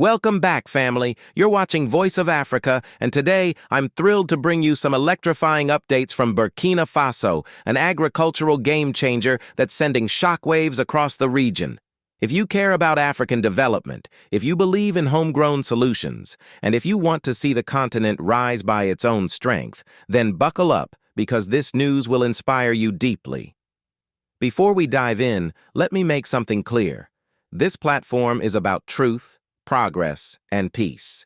Welcome back, family. You're watching Voice of Africa, and today I'm thrilled to bring you some electrifying updates from Burkina Faso, an agricultural game changer that's sending shockwaves across the region. If you care about African development, if you believe in homegrown solutions, and if you want to see the continent rise by its own strength, then buckle up, because this news will inspire you deeply. Before we dive in, let me make something clear. This platform is about truth, progress, and peace.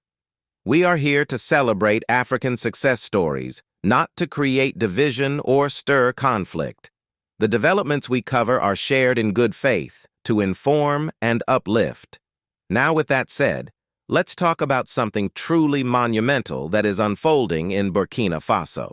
We are here to celebrate African success stories, not to create division or stir conflict. The developments we cover are shared in good faith, to inform and uplift. Now, with that said, let's talk about something truly monumental that is unfolding in Burkina Faso.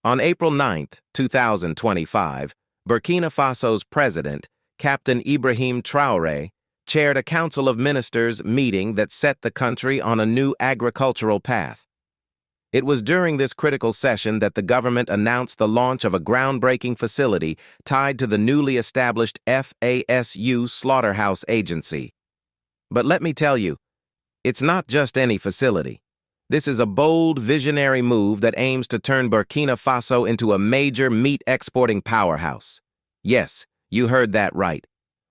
On April 9, 2025, Burkina Faso's president, Captain Ibrahim Traoré, chaired a Council of Ministers meeting that set the country on a new agricultural path. It was during this critical session that the government announced the launch of a groundbreaking facility tied to the newly established FASU Slaughterhouse Agency. But let me tell you, it's not just any facility. This is a bold, visionary move that aims to turn Burkina Faso into a major meat-exporting powerhouse. Yes, you heard that right.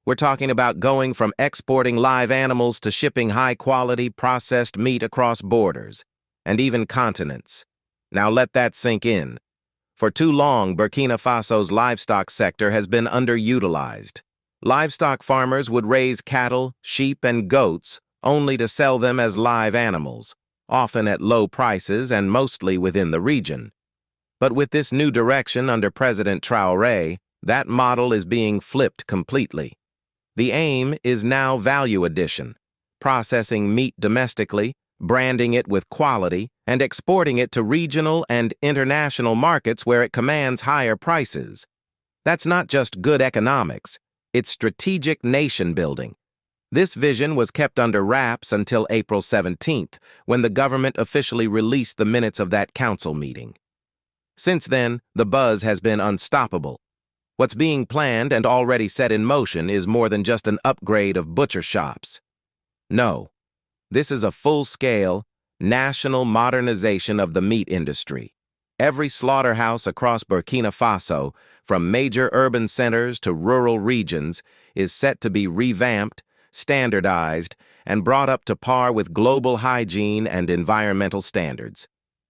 We're talking about going from exporting live animals to shipping high-quality, processed meat across borders, and even continents. Now let that sink in. For too long, Burkina Faso's livestock sector has been underutilized. Livestock farmers would raise cattle, sheep, and goats only to sell them as live animals, often at low prices and mostly within the region. But with this new direction under President Traoré, that model is being flipped completely. The aim is now value addition, processing meat domestically, branding it with quality, and exporting it to regional and international markets where it commands higher prices. That's not just good economics, it's strategic nation building. This vision was kept under wraps until April 17th, when the government officially released the minutes of that council meeting. Since then, the buzz has been unstoppable. What's being planned and already set in motion is more than just an upgrade of butcher shops. No, this is a full-scale, national modernization of the meat industry. Every slaughterhouse across Burkina Faso, from major urban centers to rural regions, is set to be revamped, standardized, and brought up to par with global hygiene and environmental standards.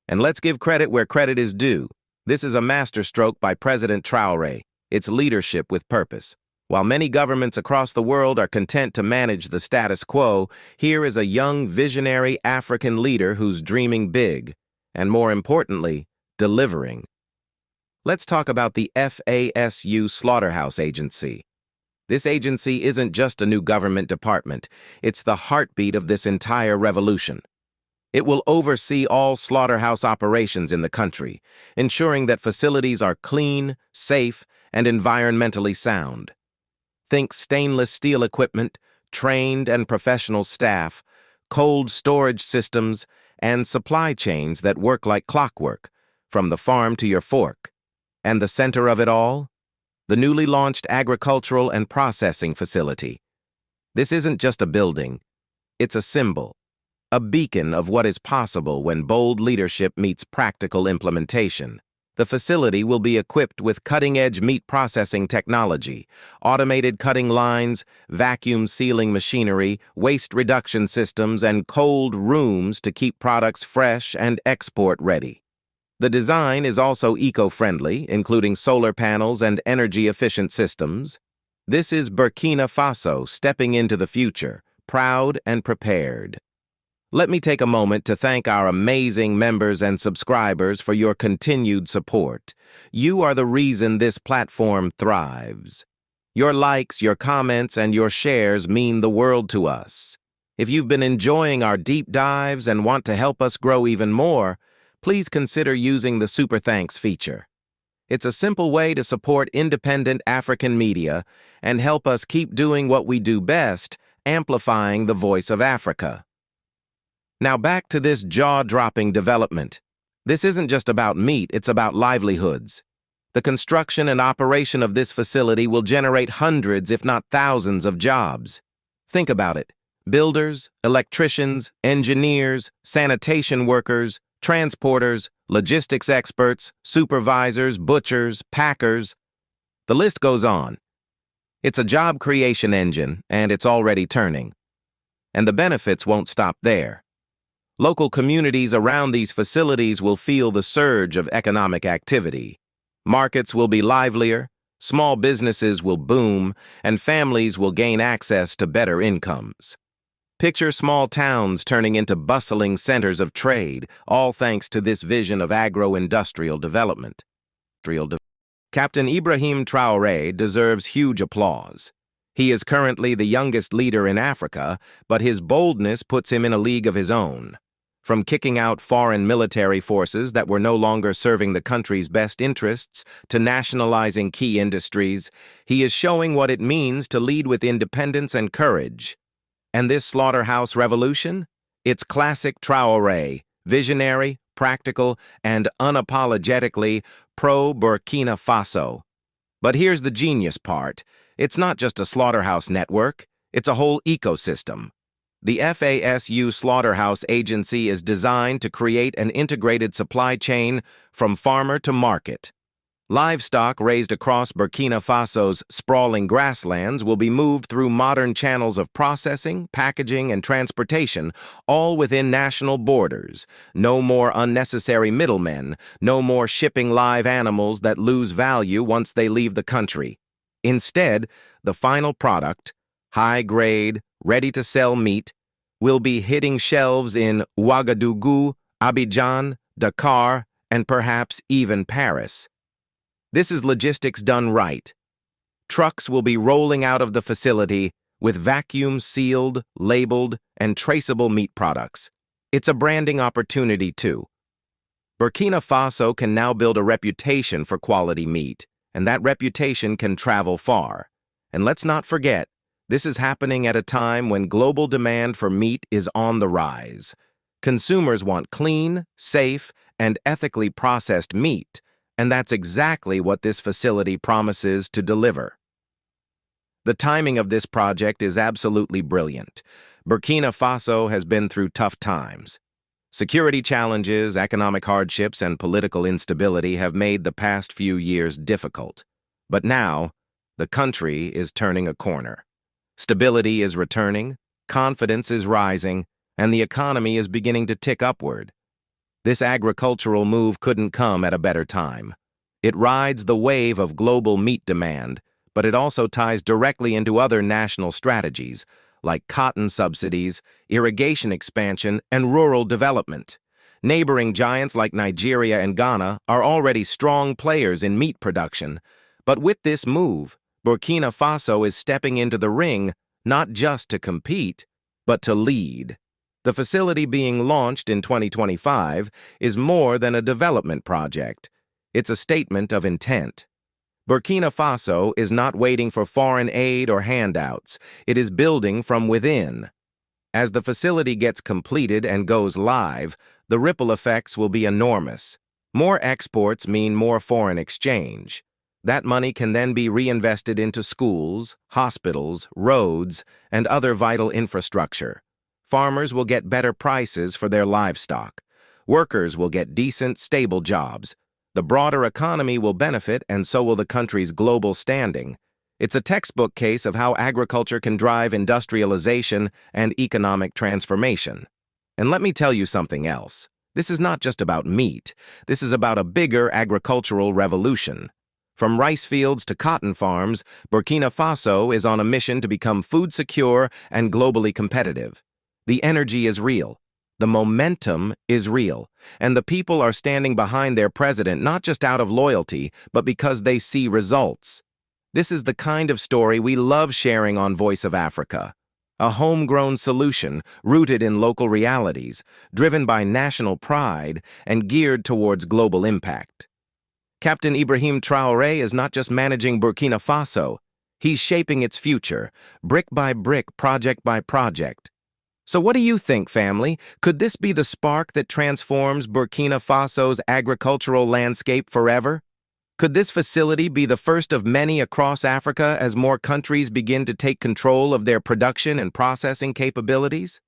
And let's give credit where credit is due. This is a masterstroke by President Traoré. It's leadership with purpose. While many governments across the world are content to manage the status quo, here is a young, visionary African leader who's dreaming big, and more importantly, delivering. Let's talk about the FASU Slaughterhouse Agency. This agency isn't just a new government department, it's the heartbeat of this entire revolution. It will oversee all slaughterhouse operations in the country, ensuring that facilities are clean, safe, and environmentally sound. Think stainless steel equipment, trained and professional staff, cold storage systems, and supply chains that work like clockwork, from the farm to your fork. And the center of it all? The newly launched Agricultural and Processing Facility. This isn't just a building, it's a symbol, a beacon of what is possible when bold leadership meets practical implementation. The facility will be equipped with cutting-edge meat processing technology, automated cutting lines, vacuum sealing machinery, waste reduction systems, and cold rooms to keep products fresh and export-ready. The design is also eco-friendly, including solar panels and energy-efficient systems. This is Burkina Faso stepping into the future, proud and prepared. Let me take a moment to thank our amazing members and subscribers for your continued support. You are the reason this platform thrives. Your likes, your comments, and your shares mean the world to us. If you've been enjoying our deep dives and want to help us grow even more, please consider using the Super Thanks feature. It's a simple way to support independent African media and help us keep doing what we do best, amplifying the voice of Africa. Now back to this jaw-dropping development. This isn't just about meat, it's about livelihoods. The construction and operation of this facility will generate hundreds, if not thousands, of jobs. Think about it. Builders, electricians, engineers, sanitation workers, transporters, logistics experts, supervisors, butchers, packers. The list goes on. It's a job creation engine, and it's already turning. And the benefits won't stop there. Local communities around these facilities will feel the surge of economic activity. Markets will be livelier, small businesses will boom, and families will gain access to better incomes. Picture small towns turning into bustling centers of trade, all thanks to this vision of agro-industrial development. Captain Ibrahim Traoré deserves huge applause. He is currently the youngest leader in Africa, but his boldness puts him in a league of his own. From kicking out foreign military forces that were no longer serving the country's best interests to nationalizing key industries, he is showing what it means to lead with independence and courage. And this slaughterhouse revolution? It's classic Traoré, visionary, practical, and unapologetically pro-Burkina Faso. But here's the genius part. It's not just a slaughterhouse network, it's a whole ecosystem. The FASU Slaughterhouse Agency is designed to create an integrated supply chain from farmer to market. Livestock raised across Burkina Faso's sprawling grasslands will be moved through modern channels of processing, packaging, and transportation, all within national borders. No more unnecessary middlemen, no more shipping live animals that lose value once they leave the country. Instead, the final product, high-grade, ready-to-sell meat, will be hitting shelves in Ouagadougou, Abidjan, Dakar, and perhaps even Paris. This is logistics done right. Trucks will be rolling out of the facility with vacuum-sealed, labeled, and traceable meat products. It's a branding opportunity, too. Burkina Faso can now build a reputation for quality meat, and that reputation can travel far. And let's not forget, this is happening at a time when global demand for meat is on the rise. Consumers want clean, safe, and ethically processed meat, and that's exactly what this facility promises to deliver. The timing of this project is absolutely brilliant. Burkina Faso has been through tough times. Security challenges, economic hardships, and political instability have made the past few years difficult. But now, the country is turning a corner. Stability is returning, confidence is rising, and the economy is beginning to tick upward. This agricultural move couldn't come at a better time. It rides the wave of global meat demand, but it also ties directly into other national strategies, like cotton subsidies, irrigation expansion, and rural development. Neighboring giants like Nigeria and Ghana are already strong players in meat production, but with this move, Burkina Faso is stepping into the ring not just to compete, but to lead. The facility being launched in 2025 is more than a development project. It's a statement of intent. Burkina Faso is not waiting for foreign aid or handouts. It is building from within. As the facility gets completed and goes live, the ripple effects will be enormous. More exports mean more foreign exchange. That money can then be reinvested into schools, hospitals, roads, and other vital infrastructure. Farmers will get better prices for their livestock. Workers will get decent, stable jobs. The broader economy will benefit, and so will the country's global standing. It's a textbook case of how agriculture can drive industrialization and economic transformation. And let me tell you something else. This is not just about meat. This is about a bigger agricultural revolution. From rice fields to cotton farms, Burkina Faso is on a mission to become food secure and globally competitive. The energy is real. The momentum is real, and the people are standing behind their president not just out of loyalty, but because they see results. This is the kind of story we love sharing on Voice of Africa. A homegrown solution rooted in local realities, driven by national pride, and geared towards global impact. Captain Ibrahim Traoré is not just managing Burkina Faso, he's shaping its future, brick by brick, project by project. So what do you think, family? Could this be the spark that transforms Burkina Faso's agricultural landscape forever? Could this facility be the first of many across Africa as more countries begin to take control of their production and processing capabilities?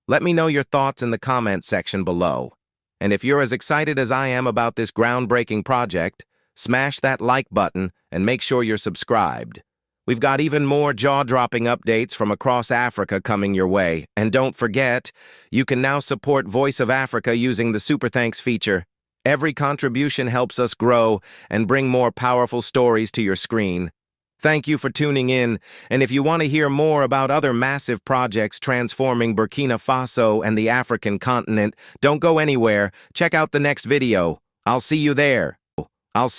Let me know your thoughts in the comments section below. And if you're as excited as I am about this groundbreaking project, smash that like button and make sure you're subscribed. We've got even more jaw-dropping updates from across Africa coming your way. And don't forget, you can now support Voice of Africa using the Super Thanks feature. Every contribution helps us grow and bring more powerful stories to your screen. Thank you for tuning in, and if you want to hear more about other massive projects transforming Burkina Faso and the African continent, don't go anywhere. Check out the next video. I'll see you there.